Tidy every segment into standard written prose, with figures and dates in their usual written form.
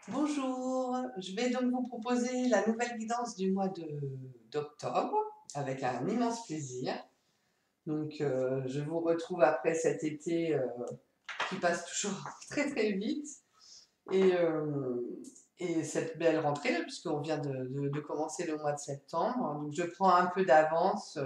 Bonjour, je vais donc vous proposer la nouvelle guidance du mois d'octobre avec un immense plaisir. Donc je vous retrouve après cet été qui passe toujours très très vite et, euh, et cette belle rentrée là, puisqu'on vient de commencer le mois de septembre. Donc je prends un peu d'avance,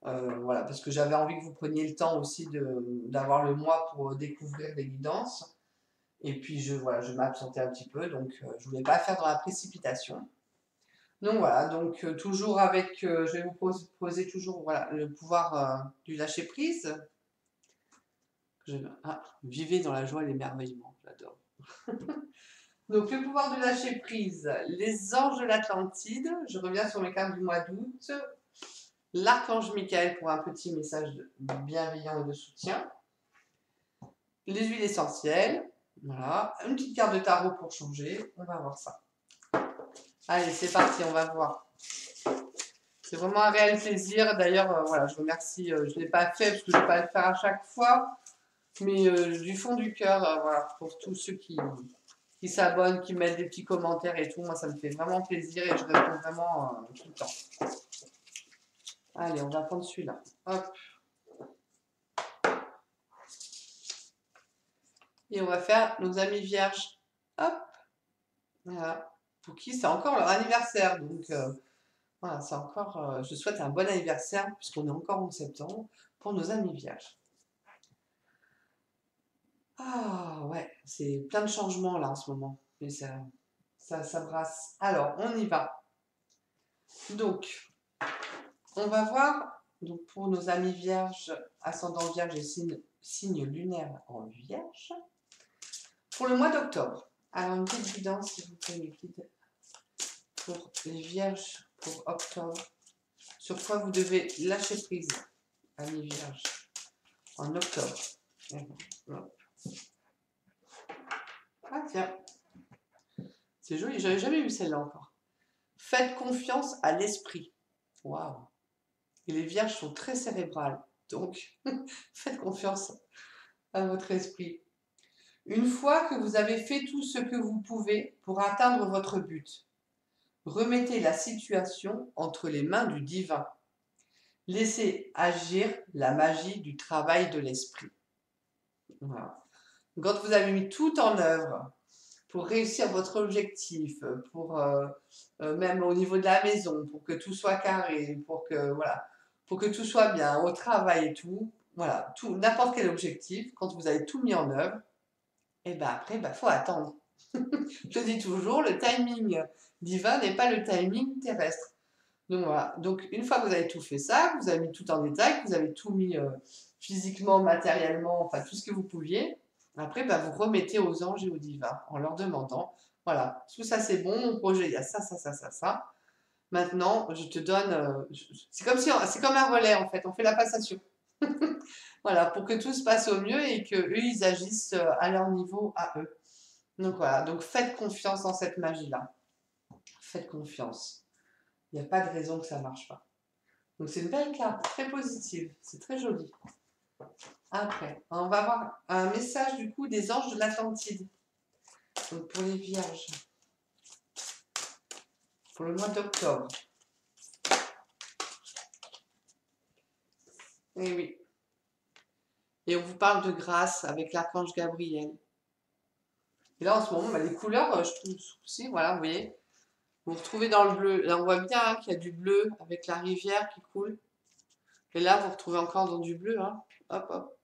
voilà, parce que j'avais envie que vous preniez le temps aussi d'avoir le mois pour découvrir les guidances. Et puis voilà, je m'absentais un petit peu, donc je voulais pas faire dans la précipitation. Donc voilà, donc toujours avec, je vais vous poser toujours voilà, le pouvoir du lâcher prise. Vivez dans la joie et l'émerveillement, j'adore. Donc le pouvoir du lâcher prise, les anges de l'Atlantide, je reviens sur mes cartes du mois d'août, l'archange Michael pour un petit message bienveillant et de soutien, les huiles essentielles, voilà, une petite carte de tarot pour changer, on va voir ça. Allez, c'est parti, on va voir. C'est vraiment un réel plaisir. D'ailleurs, voilà, je remercie. Je ne l'ai pas fait parce que je ne vais pas le faire à chaque fois. Mais du fond du cœur, voilà, pour tous ceux qui s'abonnent, qui mettent des petits commentaires et tout, moi, ça me fait vraiment plaisir et je réponds vraiment tout le temps. Allez, on va prendre celui-là. Hop. Et on va faire nos amis vierges. Hop. Voilà. Pour qui c'est encore leur anniversaire. Donc, voilà, c'est encore. Je souhaite un bon anniversaire, puisqu'on est encore en septembre, pour nos amis vierges. Ah ouais, c'est plein de changements là en ce moment. Mais ça brasse. Alors, on y va. Donc, on va voir donc pour nos amis vierges, ascendant vierge et signe lunaire en vierge, pour le mois d'octobre. Alors, une petite guidance, s'il vous plaît, les guides, pour les vierges pour octobre. Sur quoi vous devez lâcher prise, amis vierges, en octobre. Ah tiens, c'est joli, j'avais jamais vu celle-là encore. Faites confiance à l'esprit. Waouh. Et les vierges sont très cérébrales. Donc, faites confiance à votre esprit. Une fois que vous avez fait tout ce que vous pouvez pour atteindre votre but, remettez la situation entre les mains du divin. Laissez agir la magie du travail de l'esprit. Voilà. Quand vous avez mis tout en œuvre pour réussir votre objectif, pour même au niveau de la maison, pour que tout soit carré, pour que tout soit bien au travail et tout, voilà, tout, n'importe quel objectif, quand vous avez tout mis en œuvre, et ben après, faut attendre. Je dis toujours, le timing divin n'est pas le timing terrestre. Donc voilà. Donc une fois que vous avez tout fait ça, que vous avez mis tout en détail, que vous avez tout mis physiquement, matériellement, enfin tout ce que vous pouviez, après vous remettez aux anges et aux divins en leur demandant, voilà, tout ça c'est bon, mon projet il y a ça, ça, ça, ça, ça. Maintenant, je te donne, c'est comme si, c'est comme un relais en fait, on fait la passation. Voilà, pour que tout se passe au mieux et que eux ils agissent à leur niveau à eux. Donc voilà, donc faites confiance en cette magie-là. Faites confiance. Il n'y a pas de raison que ça ne marche pas. Donc c'est une belle carte, très positive, c'est très joli. Après, on va voir un message du coup des anges de l'Atlantide. Donc pour les vierges, pour le mois d'octobre. Et oui. Et on vous parle de grâce avec l'archange Gabriel. Et là en ce moment, les couleurs, je trouve aussi, voilà, vous voyez, vous retrouvez dans le bleu. Là on voit bien qu'il y a du bleu avec la rivière qui coule. Et là vous retrouvez encore dans du bleu, hein. Hop, hop.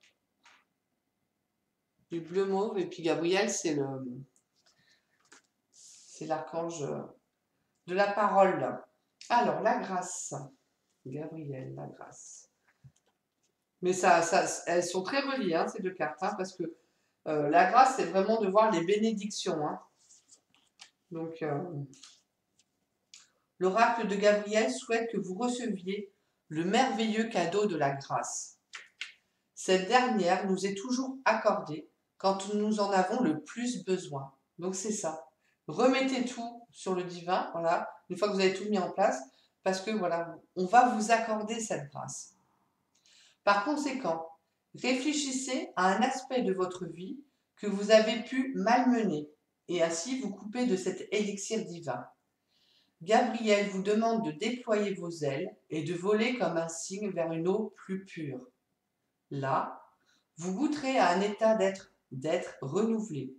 Du bleu mauve. Et puis Gabriel, c'est l'archange de la parole. Alors, la grâce. Gabriel, la grâce. Mais elles sont très reliées, hein, ces deux cartes, hein, parce que la grâce, c'est vraiment de voir les bénédictions. Hein. Donc, l'oracle de Gabriel souhaite que vous receviez le merveilleux cadeau de la grâce. Cette dernière nous est toujours accordée quand nous en avons le plus besoin. Donc, c'est ça. Remettez tout sur le divin, voilà, une fois que vous avez tout mis en place, parce que voilà, on va vous accorder cette grâce. Par conséquent, réfléchissez à un aspect de votre vie que vous avez pu malmener et ainsi vous couper de cet élixir divin. Gabriel vous demande de déployer vos ailes et de voler comme un cygne vers une eau plus pure. Là, vous goûterez à un état d'être renouvelé.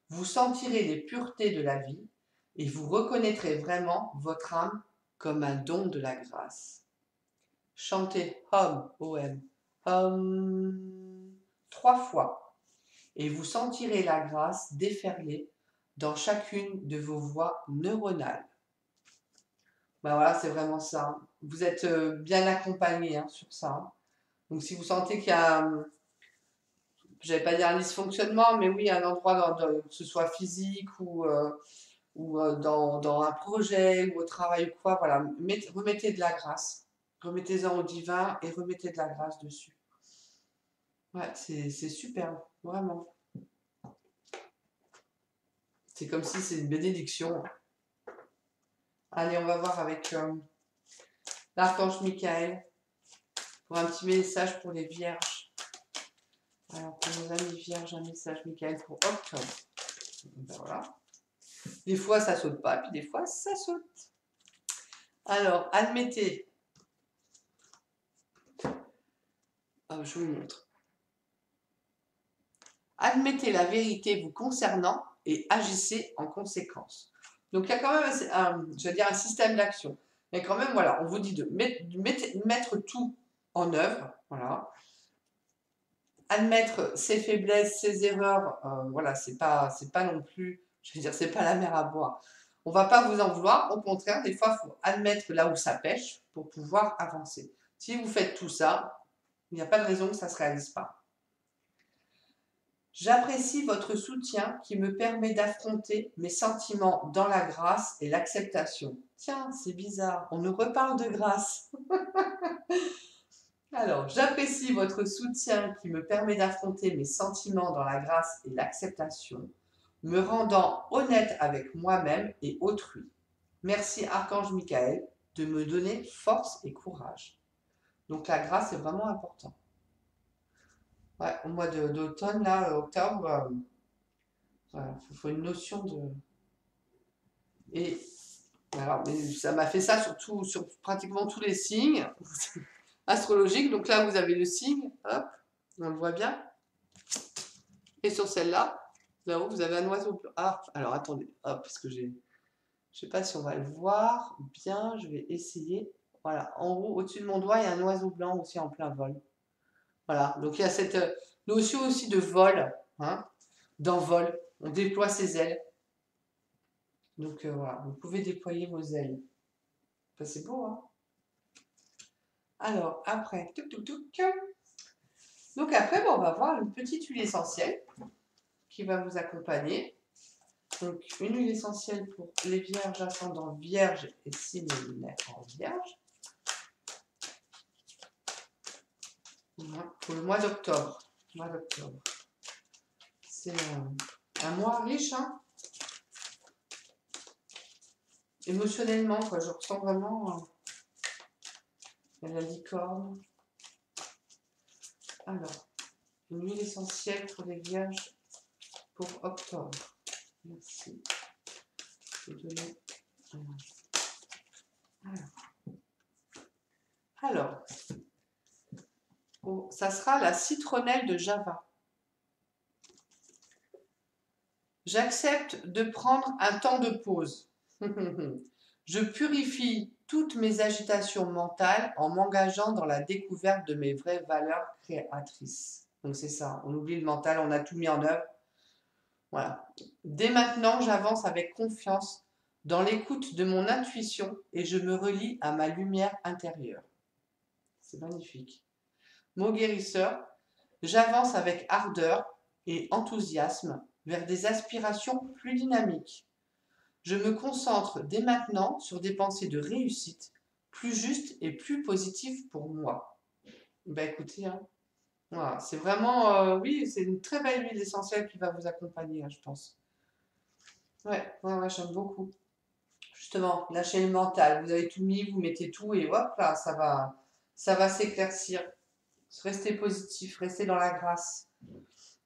Vous sentirez les puretés de la vie et vous reconnaîtrez vraiment votre âme comme un don de la grâce. Chantez Om, O-M, Om, 3 fois et vous sentirez la grâce déferler dans chacune de vos voies neuronales. Ben voilà, c'est vraiment ça. Vous êtes bien accompagné sur ça. Donc si vous sentez qu'il y a, je ne vais pas dire un dysfonctionnement, mais oui, un endroit, que ce soit physique ou dans un projet ou au travail ou quoi, voilà, remettez de la grâce. Remettez-en au divin et remettez de la grâce dessus. Ouais, c'est superbe, vraiment. C'est comme si c'est une bénédiction. Allez, on va voir avec l'archange Michael pour un petit message pour les vierges. Alors, pour nos amis vierges, un message Michael pour octobre. Ben voilà. Des fois, ça saute pas, puis des fois, ça saute. Alors, admettez. Je vous montre. Admettez la vérité vous concernant et agissez en conséquence. Donc, il y a quand même un système d'action. Mais quand même, voilà, on vous dit de mettre tout en œuvre. Voilà. Admettre ses faiblesses, ses erreurs, voilà, c'est pas non plus, je veux dire, c'est pas la mer à boire. On va pas vous en vouloir, au contraire, des fois, il faut admettre là où ça pêche pour pouvoir avancer. Si vous faites tout ça, il n'y a pas de raison que ça ne se réalise pas. J'apprécie votre soutien qui me permet d'affronter mes sentiments dans la grâce et l'acceptation. Tiens, c'est bizarre, on nous reparle de grâce. Alors, j'apprécie votre soutien qui me permet d'affronter mes sentiments dans la grâce et l'acceptation, me rendant honnête avec moi-même et autrui. Merci Archange Michael de me donner force et courage. Donc la grâce est vraiment important. Ouais, au mois d'automne, là, octobre, il faut une notion de... Et alors, mais ça m'a fait ça sur pratiquement tous les signes astrologiques. Donc là, vous avez le signe, hop, on le voit bien. Et sur celle-là, là-haut, vous avez un oiseau blanc. Ah, alors attendez, hop, parce que je sais pas si on va le voir bien, je vais essayer. Voilà, en haut, au-dessus de mon doigt, il y a un oiseau blanc aussi en plein vol. Voilà, donc il y a cette notion aussi de vol, d'envol. On déploie ses ailes. Donc voilà, vous pouvez déployer vos ailes. Enfin, c'est beau, hein? Alors, après, donc après, on va voir une petite huile essentielle qui va vous accompagner. Donc, une huile essentielle pour les vierges ascendant vierge et signe lunaire en vierge. Pour le mois d'octobre. C'est un mois riche, hein? Émotionnellement, quoi. Je ressens vraiment la licorne. Alors, une huile essentielle pour les vierges pour octobre. Merci. Je vais donner. Alors, ça sera la citronnelle de Java. J'accepte de prendre un temps de pause. Je purifie toutes mes agitations mentales en m'engageant dans la découverte de mes vraies valeurs créatrices. Donc c'est ça, on oublie le mental, on a tout mis en œuvre. Voilà. Dès maintenant, j'avance avec confiance dans l'écoute de mon intuition et je me relie à ma lumière intérieure. C'est magnifique. Mot guérisseur, j'avance avec ardeur et enthousiasme vers des aspirations plus dynamiques. Je me concentre dès maintenant sur des pensées de réussite plus justes et plus positives pour moi. Ben écoutez, voilà, c'est vraiment, oui, c'est une très belle huile essentielle qui va vous accompagner, je pense. Ouais, j'aime beaucoup. Justement, lâchez le mental. Vous avez tout mis, vous mettez tout et hop, là, ça va s'éclaircir. Restez positif, restez dans la grâce.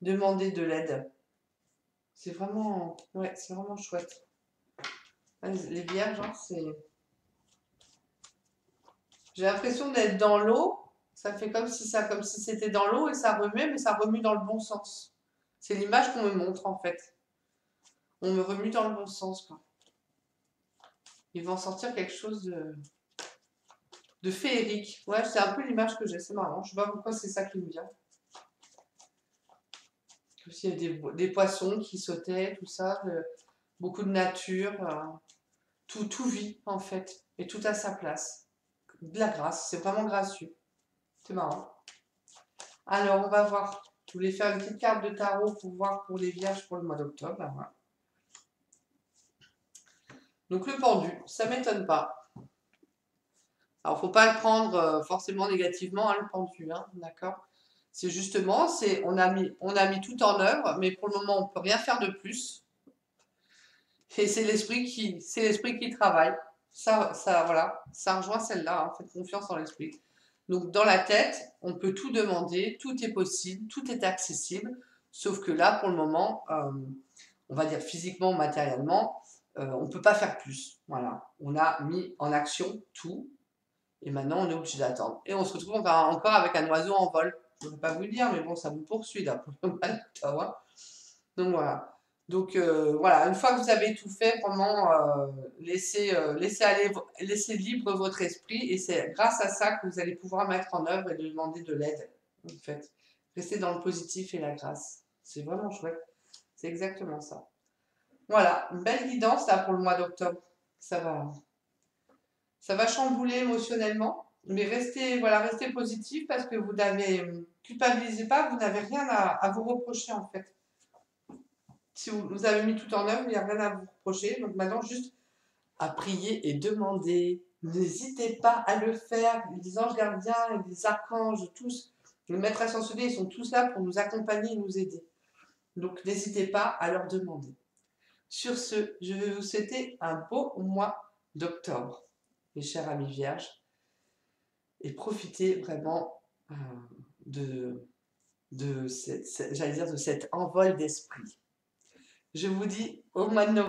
Demandez de l'aide. Ouais, c'est vraiment chouette. Les vierges, hein, c'est... J'ai l'impression d'être dans l'eau. Ça fait comme si c'était dans l'eau et ça remuait, mais ça remue dans le bon sens. C'est l'image qu'on me montre en fait. On me remue dans le bon sens, quoi. Ils vont sortir quelque chose de féerique. Ouais, c'est un peu l'image que j'ai, c'est marrant. Je sais pas pourquoi c'est ça qui me vient. Il y a des poissons qui sautaient, tout ça, beaucoup de nature, tout vit en fait, et tout à sa place. De la grâce, c'est vraiment gracieux. C'est marrant. Alors, on va voir. Je voulais faire une petite carte de tarot pour voir pour les vierges pour le mois d'octobre. Voilà. Donc, le pendu, ça m'étonne pas. Alors, faut pas le prendre forcément négativement, hein, le pendu, hein, d'accord? C'est justement, on a mis tout en œuvre, mais pour le moment, on peut rien faire de plus. Et c'est l'esprit qui travaille. Voilà, ça rejoint celle-là, hein, faites confiance en l'esprit. Donc, dans la tête, on peut tout demander, tout est possible, tout est accessible, sauf que là, pour le moment, on va dire physiquement, matériellement, on ne peut pas faire plus. Voilà, on a mis en action tout, et maintenant, on est obligé d'attendre. Et on se retrouve encore avec un oiseau en vol. Je ne vais pas vous le dire, mais bon, ça vous poursuit là pour le mois d'octobre, hein. Donc voilà. Donc voilà, une fois que vous avez tout fait, vraiment laissez libre votre esprit et c'est grâce à ça que vous allez pouvoir mettre en œuvre et demander de l'aide. En fait, restez dans le positif et la grâce. C'est vraiment chouette. C'est exactement ça. Voilà, une belle guidance là pour le mois d'octobre. Ça va chambouler émotionnellement, mais restez positif parce que vous n'avez culpabilisez pas, vous n'avez rien à vous reprocher en fait. Si vous avez mis tout en œuvre, il n'y a rien à vous reprocher. Donc maintenant, juste à prier et demander. N'hésitez pas à le faire. Les anges gardiens, les archanges, tous, les maîtres ascensionnés, ils sont tous là pour nous accompagner et nous aider. Donc n'hésitez pas à leur demander. Sur ce, je vais vous souhaiter un beau mois d'octobre, mes chers amis vierges, et profitez vraiment de cet envol d'esprit. Je vous dis au mois de novembre.